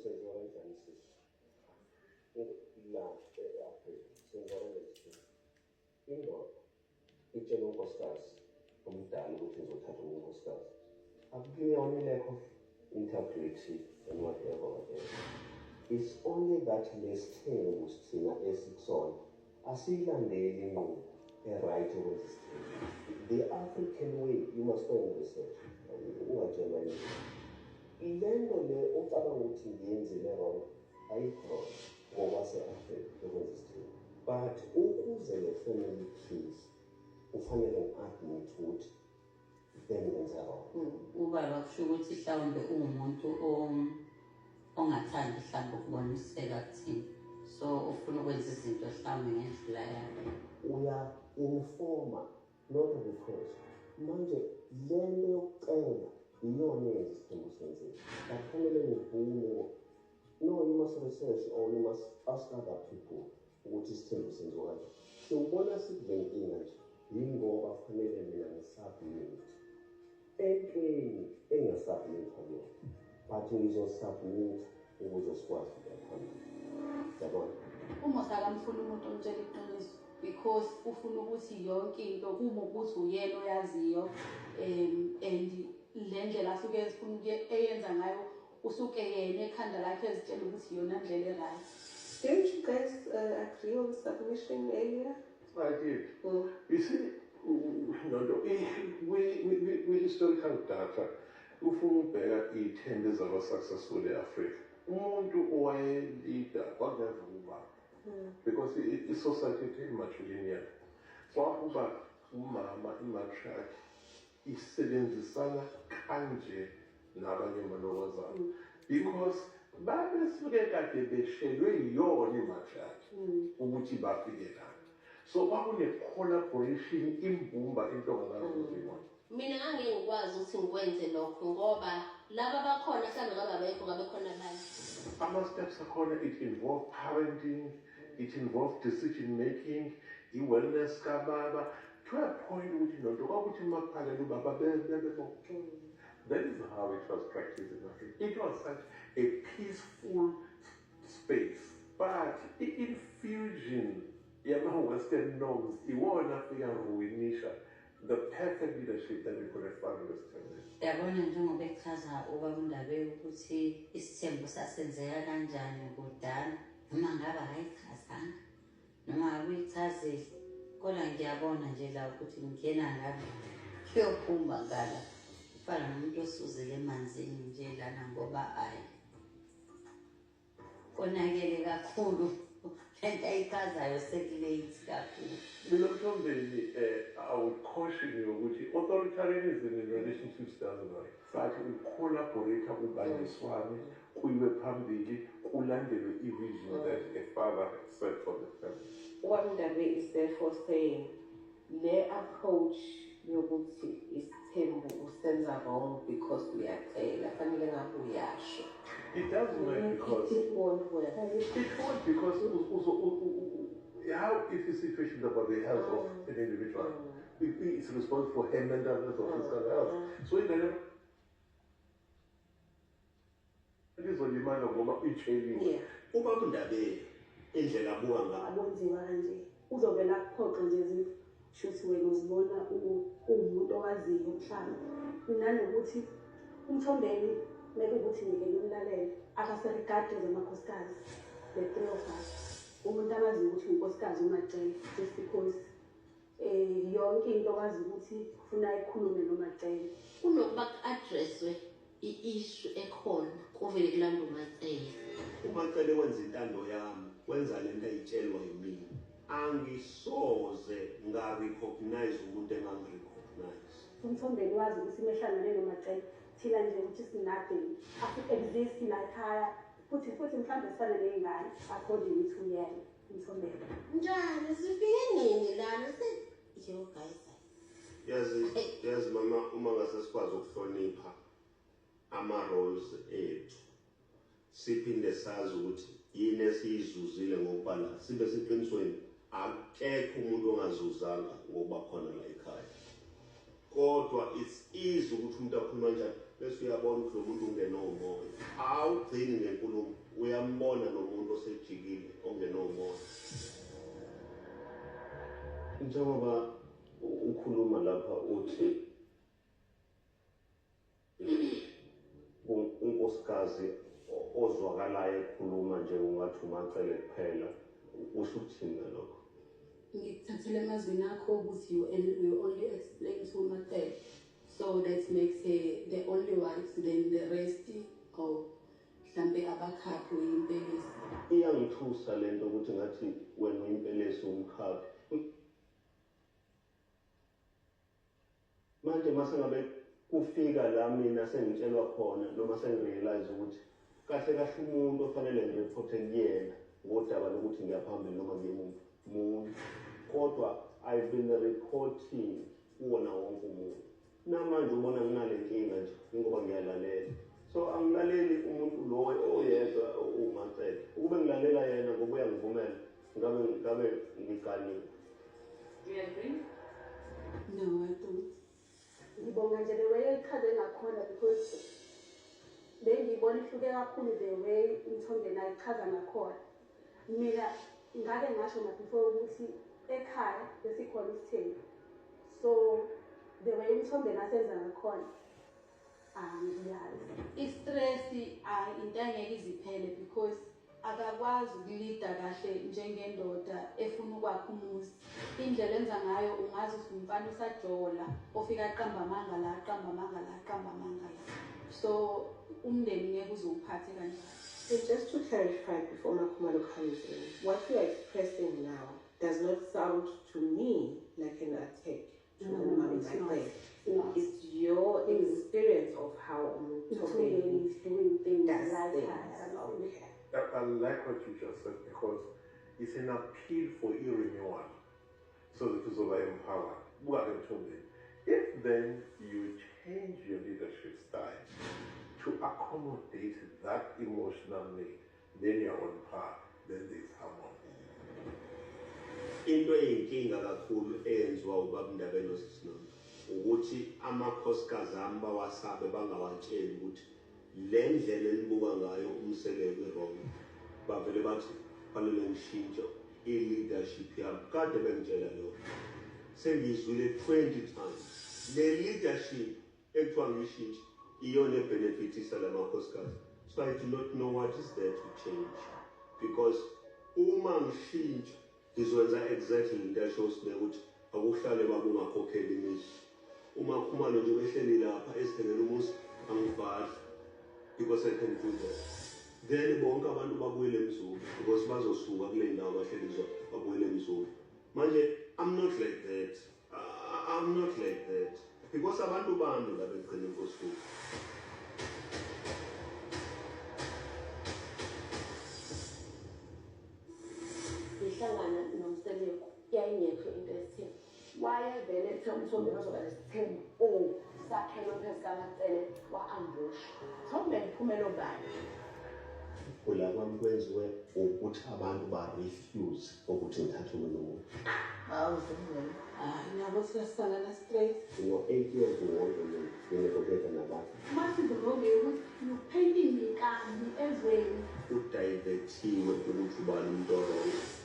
senziwa kanjani sisi? La e-Afrika senziwa kanjani? Indoda itshela unkosikazi omdala ukuthi izothatha unkosikazi. Akukho only lack of integrity and whatever. It's only that lesithembu sithina esikusona asiyilandeli inqubo right okwesithembu. The African way, you must go and research. Ungatshelwa le nto le ocabanga ukuthi ngiyenzile wrong ayikho ngokwase-Afrika yokwenza isithembu. But ukuze le family peace ufanele ngi-admit ukuthi bengenza wrong. Ubaba kusho ukuthi mhlawumbe ungumuntu ongathandi mhlawumbe ukuboniseka kuthini. So ufuna ukwenza izinto mhlawumbe ngendlela yakhe. Uya-informa not because manje le nto yokucela iyona eyenza isithembu senzeka. Akufanele ngivume. No, you must research or you must ask other people ukuthi isithembu senziwa kanjani. Siwubona sikule nkinga nje yingoba kufanele mina ngisubmit entweni engasubmit kuyona. But ngizosubmit ukuze sikwazi ukuphambili. Yabona? Uma sakamfuna umuntu omtshela iqiniso because ufuna ukuthi yonke into kuba ukuthi uyena oyaziyo and le ndlela asuke ezifuna eyenza ngayo usuke yena ekhanda lakhe ezitshela ukuthi yona ndlela e-right. Didn't you guys agree on submission earlier? I did. You see, we historical data, ufuna ubheka iy'thembu ezaba successful e-Afrika. Umuntu owaye-leader kwakungeva ubaba. Because i-society ethe matrilineal. Kwakuba umama imatriarch isebenzisana kanje nabanye amalokazana. Because babesuke kade beshelwe yiyona imatriarch ukuthi bafike lapho. So kwakune-collaboration imbumba intongazana. Mina angeke ngikwazi ukuthi ngikwenze lokho ngoba laba bakhona mhlawumbe ngabe abekho ngabe khona abanye. Ama-steps akhona, it involved parenting, it involved decision making, i-wellness kababa, to a point ukuthi nonto kwakuthi makuphalela ubaba bebebonke. That is how it was practiced in Africa. It was such a peaceful space. But infusion, Western norms, iwona afika ruinisha the perfect leadership that we could have found in this time. Yabona njengoba echaza ubaba uNdabeko ukuthi isithembu sasenzeka kanjani kudala noma ngabe hayichazanga noma akuyichazile kodwa ngiyabona nje la ukuthi ngiyena ngabe kuyophuma ngala ufana nomuntu osuzele emanzini nje lana ngoba ayi konakele kakhulu lento ayichazayo sekulate kakhulu. Mina Mthombeni, I would caution you ukuthi authoritarianism in relationships doesn't work. But we collaborate kubangiswane kuyiwe phambili kulandelwe i-vision that a father had set for the family. What Ndabe is therefore saying, their approach yokuthi isithembu usenza wrong because uyacela fanele ngabe uyasho. It doesn't work because it won't work. It won't because how if the situation about the health of an individual, it's responsible for her mental health or physical health. So in the izolimala ngoba itshelile. Ubaba uNdabeko indlela abuka ngayo Abonziwa kanje uzovela kuphoqa nje shuthi wena uzibona umuntu owaziyo umhlaba nanokuthi uMthombeni maybe ukuthi ngeke umlalele akaserigade zamakhosikazi the three of us umuntu amazi ukuthi unkosikazi uMacele just because yonke into okwazi ukuthi ufuna ikhulume noMacele Kunokuba ku-addresswe i-issue ekhona kuvele kulanda uMacele. uMacele wenza intando yami wenza lento ayitshelwa yimina angisoze nga-recognize umuntu engangi-recognize. uMthombeni wazi ukuthi mehlangane noMacele thina nje ukuthi sinade exist la ekhaya futhi mhlawumbe sifana ney'ngane according to yena Mthombeni. Njani sifike nini lana yo guys. Yazi mama uma ngase sikwazi ukuhlonipha ama-roles ethu siphinde sazi ukuthi yini esiyizuzile ngokuba la sibe siqinisweni akekho umuntu ongazuzanga ngokuba khona la ekhaya. kodwa it's easy ukuthi umuntu akhuluma njani bese uyabona ukuthi lo muntu ungenomoya. Awugcini ngenkulumo, uyambona nomuntu osejikile ongenomoya. Njengoba ukhuluma lapha uthi unkosikazi ozwakalayo ekhuluma nje ungathi umacele kuphela, usho ukuthini lokho? Ngikuthathele emazwini akho ukuthi you only explain to Mattel, so that makes her the only wife, then the rest of mhlambe abakhaphi impelisi. Iyangithusa lento ukuthi ngathi wena impelisi umkhaphi. Manje masengabe kufika la mina sengitshelwa khona noma sengirealize ukuthi kahle kahle umuntu ofanele ngireport kuyena ngodaba lokuthi ngiyaphambili noma ngiyemuva umuntu, kodwa I've been reporting kuwona wonke umuntu. Namanje ubona nginale nkinga nje ngoba ngiyalalela, so angilaleli umuntu lo oyedwa uMacele. Ukube ngilalela yena ngoba uyangivumela ngabe ngikaniwe. Do you agree? No, I don't. Ngibonga nje the way echaze ngakhona, because bengibona ihluke kakhulu the way Umthombe naye ichaza ngakhona. Mina ngake ngasho na before ukuthi ekhaya besikhona isithembu, so the way Umthombe nasenza ngakhona angiyazi. I-stress into angeke iziphele because akakwazi ukulida kahle njengendoda efuna ukwakha umuzi. Indlela enza ngayo ungazi ukuthi umfana usajola ofika aqamba amanga la aqamba amanga la aqamba amanga la, so umndeni ngeke uzowuphathe kanjalo. So just to clarify before Makhumalo comes in, what you are expressing now does not sound to me like an attack to It's not. It's your experience of how Umthombe is doing things does like things. that. Okay. I like what you just said because it's an appeal for renewal so that it's over empowered. If then you change your leadership style to accommodate that emotional need, then you're on par, then there's harmony. Into eyinkinga kakhulu eyenziwa ubaba Ndabeni Sisinondo ukuthi amakhosikazi ami bawasabe bangawatsheli ukuthi le ndlela elibuka ngayo umseleko wrong. Bavele bathi fanele ngishintshe i-leadership yami. Kade bengitshela lokho, sengizwile 20 times. Le leadership ekuthiwa ngiyishintshe iyona ebenefitisa lamakhosikazi. So I do not know what is there to change, because uma ngishintsha ngizwenza exactly into esho sine ukuthi akuhlale babungakhokheli imizi. Uma Khumalo nje behleli lapha esithengela umuzi angifahli, because I can do that. Then bonke abantu babuyele emzulu because bazosuka kule ndawo bahlelizwa babuyele emzulu. Manje I'm not like that. I'm not like that because abantu bami la begcina inkosi. Ngihlangana nomseleko yayingekho into esitheni wayevele ethe Umthombe bazoba nesithembu sakhelwe phezu kaMacele wa-ambush. Mthombe mphumela obani? Kula kwami kwenziwe ukuthi abantu ba-refuse ukuthi ngithathe umuntu. Awuzungile. Nabo siyasangana straight. Ngo-8 years wonke umuntu nginekokhetha nabantu. Mathi ngilonge ukuthi you-painting me kambi ezweni. Udayivekhiwe ukuthi ubani umuntu orongo.